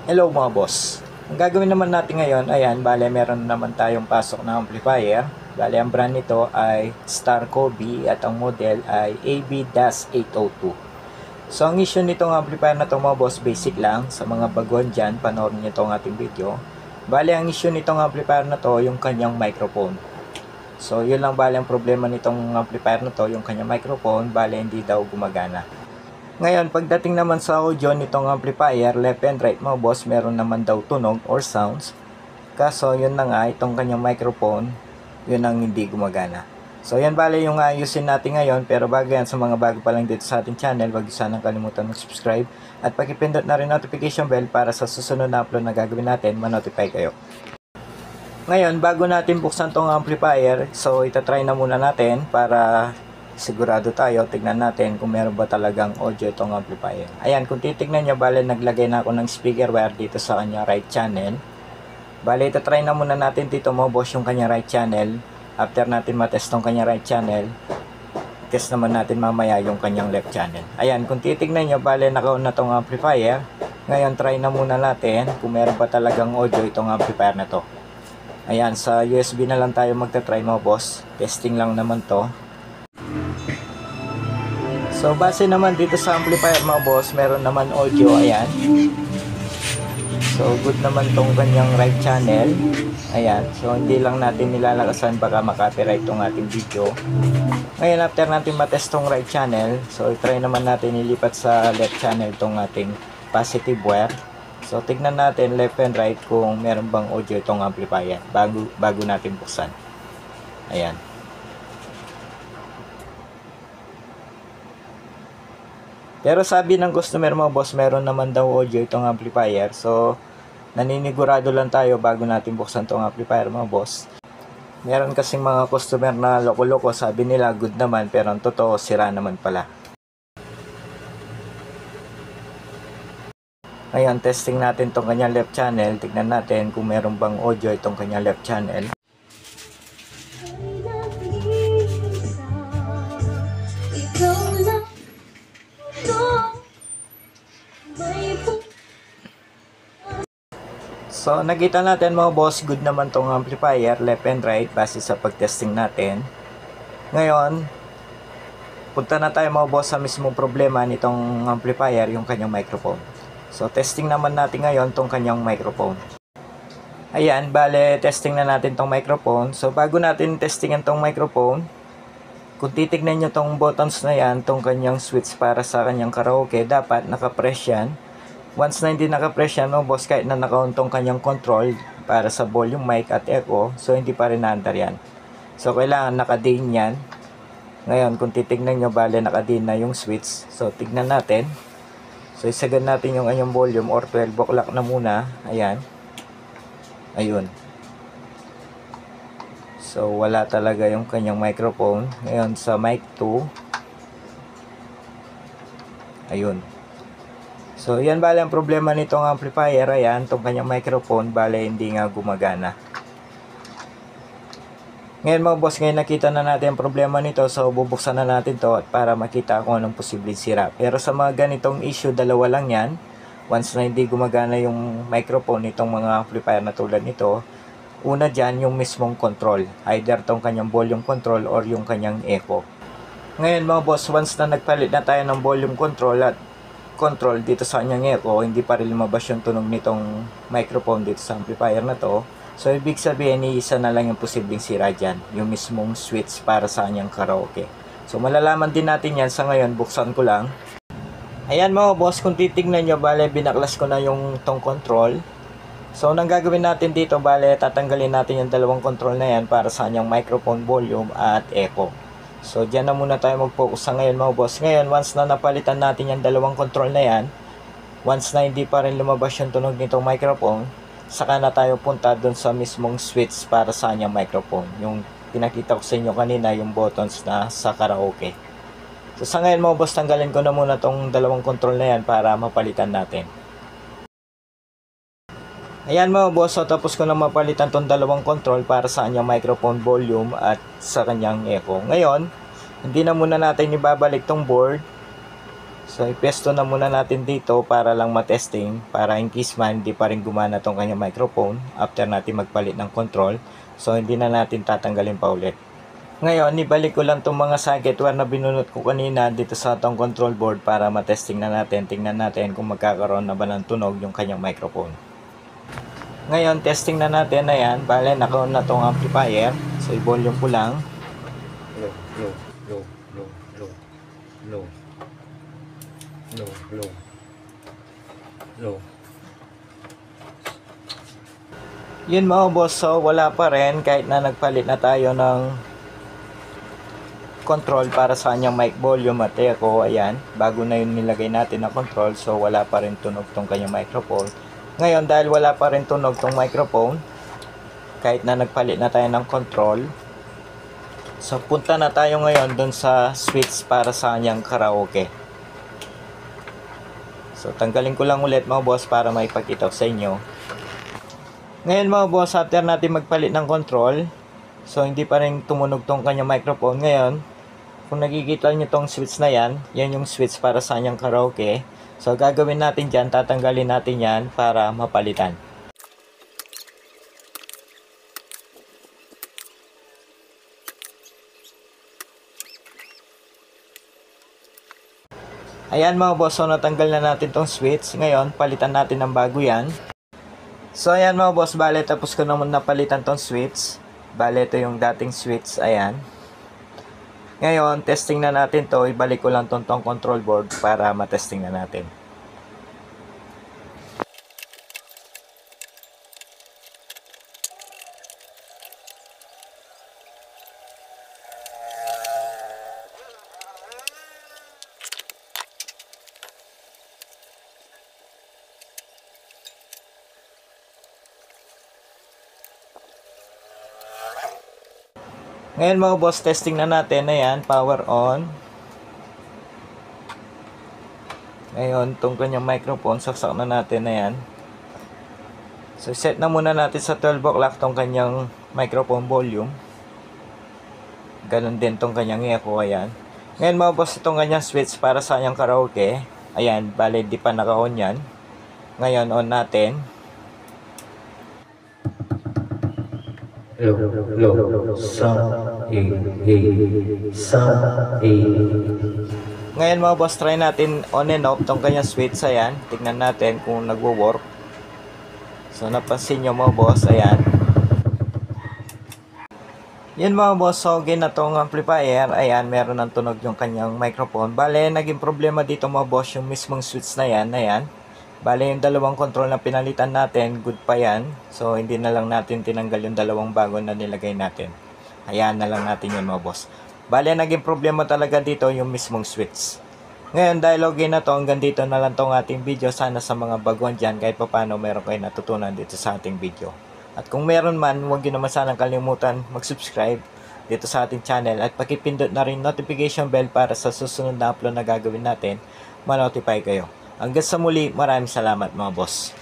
Hello mga boss. Ang gagawin naman natin ngayon, ayan, bale meron naman tayong pasok na amplifier. Bale ang brand nito ay Star Kobe at ang model ay AB-802. So ang issue nitong amplifier na to mga boss, basic lang. Sa mga baguhan dyan, panoorin nyo itong ating video. Bale ang issue nitong amplifier na to, yung kanyang microphone. So yun lang bale ang problema nitong amplifier na to, yung kanyang microphone, bale hindi daw gumagana. Ngayon, pagdating naman sa audio nitong amplifier, left and right mga boss, meron naman daw tunog or sounds. Kaso, yun na nga, itong kanyang microphone, yun ang hindi gumagana. So, yan bale yung ayusin natin ngayon. Pero bago yan, sa mga bago pa lang dito sa ating channel, wag sanang kalimutan mag-subscribe. At pakipindot na rin notification bell para sa susunod na upload na gagawin natin, ma-notify kayo. Ngayon, bago natin buksan tong amplifier, so itatry na muna natin para sigurado tayo, tignan natin kung meron ba talagang audio itong amplifier. Ayan, kung titignan nyo, bale naglagay na ako ng speaker wire dito sa kanya right channel. Bale, itatry na muna natin dito mga boss yung kanya right channel. After natin matest tong kanya right channel, test naman natin mamaya yung kanyang left channel. Ayan, kung titignan nyo, bale naka-on na tong amplifier. Ngayon, try na muna natin kung meron ba talagang audio itong amplifier na to. Ayan, sa USB na lang tayo magta-try mga boss. Testing lang naman to. So base naman dito sa amplifier mga boss, meron naman audio, ayan. So good naman tong kanyang right channel. Ayan, so hindi lang natin nilalakasan baka makapiright tong ating video. Ngayon after natin matest tong right channel, so try naman natin ilipat sa left channel tong ating positive wire. So tignan natin left and right kung meron bang audio itong amplifier bago natin buksan. Ayan. Pero sabi ng customer mga boss, meron naman daw audio itong amplifier. So, naninigurado lang tayo bago natin buksan itong amplifier mga boss. Meron kasing mga customer na loko-loko, sabi nila good naman, pero ang totoo, sira naman pala. Ngayon, testing natin itong kanyang left channel. Tignan natin kung meron bang audio itong kanyang left channel. So, nakita natin mga boss, good naman tong amplifier, left and right, base sa pagtesting natin. Ngayon, punta na tayo mga boss sa mismong problema nitong amplifier, yung kanyang microphone. So, testing naman natin ngayon tong kanyang microphone. Ayan, bale, testing na natin tong microphone. So, bago natin testingan tong microphone, kung titignan nyo tong buttons na yan, tong kanyang switch para sa kanyang karaoke, dapat naka-press yan. Once na hindi naka-press yan, mga boss, kahit na naka-on tong kanyang control para sa volume, mic at echo, so hindi pa rin naandar yan. So kailangan naka-din yan. Ngayon, kung titignan nyo, bale naka-din na yung switch. So tignan natin. So isagad natin yung kanyang volume or 12 o'clock na muna. Ayan. Ayun. So wala talaga yung kanyang microphone. Ngayon sa mic 2. Ayun. So, yan bale ang problema nitong amplifier. Ayan, itong kanyang microphone, bale hindi nga gumagana. Ngayon mga boss, ngayon nakita na natin ang problema nito. So, bubuksan na natin to para makita kung anong posibleng sira. Pero sa mga ganitong issue, dalawa lang yan. Once na hindi gumagana yung microphone nitong mga amplifier na tulad nito, una dyan yung mismong control. Either itong kanyang volume control or yung kanyang echo. Ngayon mga boss, once na nagpalit na tayo ng volume control at control dito sa kanyang echo, hindi pa rin lumabas yung tunog nitong microphone dito sa amplifier na to. So ibig sabihin, isa na lang yung posibleng sira dyan, yung mismong switch para sa kanyang karaoke. So malalaman din natin yan sa ngayon, buksan ko lang. Ayan mga boss, kung titignan nyo, bale binaklas ko na yung tong control. So nang gagawin natin dito, bale tatanggalin natin yung dalawang control na yan para sa kanyang microphone volume at echo. So, dyan na muna tayo mag-focus sa ngayon mga boss. Ngayon, once na napalitan natin yung dalawang control na yan, once na hindi pa rin lumabas yung tunog nitong microphone, saka na tayo punta dun sa mismong switch para sa kanyang microphone. Yung pinakita ko sa inyo kanina, yung buttons na sa karaoke. So, sa ngayon mga boss, tanggalin ko na muna tong dalawang control na yan para mapalitan natin. Ayan mga boss, so tapos ko na mapalitan tong dalawang control para sa kanyang microphone volume at sa kanyang echo. Ngayon, hindi na muna natin ibabalik tong board. So ipesto na muna natin dito para lang matesting, para in case man hindi pa rin gumana tong kanyang microphone after natin magpalit ng control. So hindi na natin tatanggalin pa ulit. Ngayon, ibalik ko lang itong mga socket wire na binunot ko kanina dito sa itong control board para matesting na natin. Tingnan natin kung magkakaroon na ba ng tunog yung kanyang microphone. Ngayon, testing na natin. Ayan, bale, naka-on na itong amplifier. So, i-volume ko lang. Low, low, low, low, low, low, low, low, low. Yun mga boss, so wala pa rin kahit na nagpalit na tayo ng control para sa kanyang mic volume at echo. Ayan, bago na yun nilagay natin na control, so wala pa rin tunog tong kanyang microphone. Ngayon, dahil wala pa rin tunog tong microphone kahit na nagpalit na tayo ng control, so punta na tayo ngayon dun sa switch para sa kanyang karaoke. So tanggalin ko lang ulit mga boss para maipakita ko sa inyo. Ngayon mga boss, after natin magpalit ng control, so hindi pa rin tumunog tong kanyang microphone. Ngayon, kung nakikita nyo tong switch na yan, yan yung switch para sa kanyang karaoke. So gagawin natin dyan, tatanggalin natin yan para mapalitan. Ayan mga boss, so natanggal na natin tong switch. Ngayon, palitan natin ng bago yan. So ayan mga boss, bale tapos ko naman napalitan tong switch. Bale ito yung dating switch, ayan. Ngayon, testing na natin to. Ibalik ko lang tong control board para matesting na natin. Ngayon mga boss, testing na natin. Ayan, power on. Ngayon, itong kanyang microphone, saksak na natin. Ayan. So, set na muna natin sa 12 o'clock itong kanyang microphone volume. Ganon din itong kanyang echo. Ayan. Ngayon mga boss, itong kanyang switch para sa kanyang karaoke. Ayan, bale di pa naka-on yan. Ngayon, on natin. Low, low, sound, sound, Ngayon mga boss, try natin on and off tong kanyang switch. Ayan, tignan natin kung nagwo-work. So napansin nyo mga boss, ayan. Yan mga boss, so again na tong amplifier. Ayan, meron ng tunog yung kanyang microphone. Bale, naging problema dito mga boss yung mismong switch na yan. Ayan. Bale, yung dalawang control na pinalitan natin, good pa yan. So, hindi na lang natin tinanggal yung dalawang bago na nilagay natin. Hayaan na lang natin yun mga boss. Bale, naging problema talaga dito yung mismong switch. Ngayon, dahil okay na to, hanggang dito na lang tong ating video. Sana sa mga baguhan dyan, kahit paano meron kayo natutunan dito sa ating video. At kung meron man, huwag nyo naman sanang kalimutan mag-subscribe dito sa ating channel. At pakipindot na rin notification bell para sa susunod na upload na gagawin natin, ma-notify kayo. Hanggang sa muli, maraming salamat mga boss.